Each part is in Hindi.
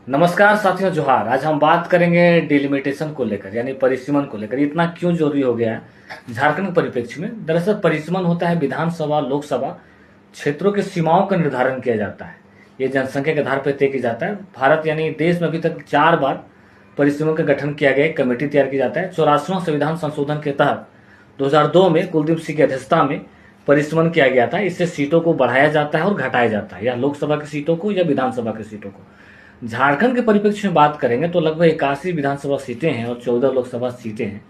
नमस्कार साथियों, जोहार। आज हम बात करेंगे डिलिमिटेशन को लेकर, यानी परिसीमन को लेकर। इतना क्यों जरूरी हो गया है झारखंड के परिप्रेक्ष्य में। दरअसल परिसीमन होता है विधानसभा लोकसभा क्षेत्रों के सीमाओं का निर्धारण किया जाता है। ये जनसंख्या के आधार पर तय किया जाता है। भारत यानी देश में अभी तक 4 बार परिसीमन का गठन किया गया, एक कमेटी तैयार की जाता है। 84वां संविधान संशोधन के तहत 2002 में कुलदीप सिंह की अध्यक्षता में परिसीमन किया गया था। इससे सीटों को बढ़ाया जाता है और घटाया जाता है, या लोकसभा की सीटों को या विधानसभा की सीटों को। झारखंड के परिप्रेक्ष्य में बात करेंगे तो लगभग 81 विधानसभा सीटें हैं और 14 लोकसभा सीटें हैं।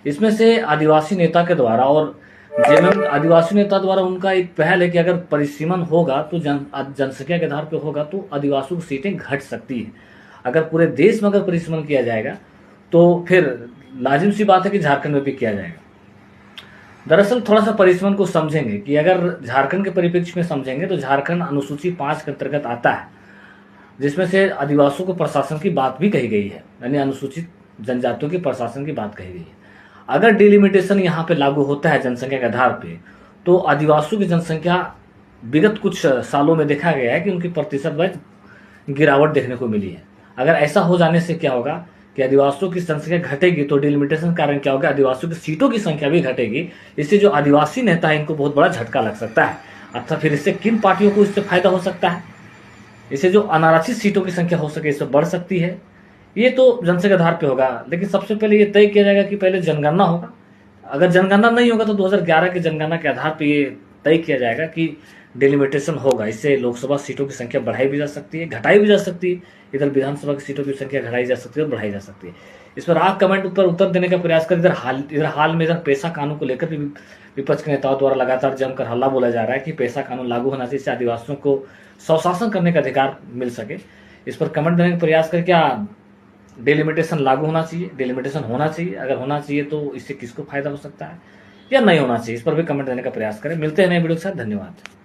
इसमें से आदिवासी नेता के द्वारा और जेएमएम आदिवासी नेता द्वारा उनका एक पहल है कि अगर परिसीमन होगा तो जनसंख्या के आधार पर होगा तो आदिवासियों की सीटें घट सकती है। अगर पूरे देश में अगर परिसीमन किया जाएगा तो फिर लाजिम सी बात है कि झारखंड में भी किया जाएगा। दरअसल थोड़ा सा परिसीमन को समझेंगे कि अगर झारखंड के परिप्रेक्ष्य में समझेंगे तो झारखंड अनुसूची 5 के अंतर्गत आता है, जिसमें से आदिवासियों को प्रशासन की बात भी कही गई है, यानी अनुसूचित जनजातियों के प्रशासन की बात कही गई है। अगर डिलिमिटेशन यहाँ पे लागू होता है जनसंख्या के आधार पे, तो आदिवासियों की जनसंख्या विगत कुछ सालों में देखा गया है कि उनकी प्रतिशत वाइज गिरावट देखने को मिली है। अगर ऐसा हो जाने से क्या होगा कि आदिवासियों की जनसंख्या घटेगी तो डिलिमिटेशन के कारण क्या होगा, आदिवासियों की सीटों की संख्या भी घटेगी। इससे जो आदिवासी नेता है इनको बहुत बड़ा झटका लग सकता है। अर्थात फिर इससे किन पार्टियों को इससे फायदा हो सकता है, इससे जो अनारक्षित सीटों की संख्या हो सके इससे बढ़ सकती है। ये तो जनसंख्या आधार पे होगा, लेकिन सबसे पहले ये तय किया जाएगा कि पहले जनगणना होगा। अगर जनगणना नहीं होगा तो 2011 की जनगणना के आधार पे ये तय किया जाएगा कि डिलिमिटेशन होगा। इससे लोकसभा सीटों की संख्या बढ़ाई भी जा सकती है, घटाई भी जा सकती है। इधर विधानसभा की सीटों की संख्या घटाई जा सकती है और बढ़ाई जा सकती है। इस पर आप कमेंट पर उत्तर देने का प्रयास कर। इधर हाल में इधर पेशा कानून को लेकर भी विपक्ष के नेताओं द्वारा लगातार जमकर हल्ला बोला जा रहा है कि पेशा कानून लागू होना चाहिए, इससे आदिवासियों को स्वशासन करने का अधिकार मिल सके। इस पर कमेंट देने का प्रयास कर। क्या डिलिमिटेशन लागू होना चाहिए, डिलिमिटेशन होना चाहिए? अगर होना चाहिए तो इससे किसको फायदा हो सकता है या नहीं होना चाहिए, इस पर भी कमेंट देने का प्रयास करें। मिलते हैं नए वीडियो के साथ। धन्यवाद।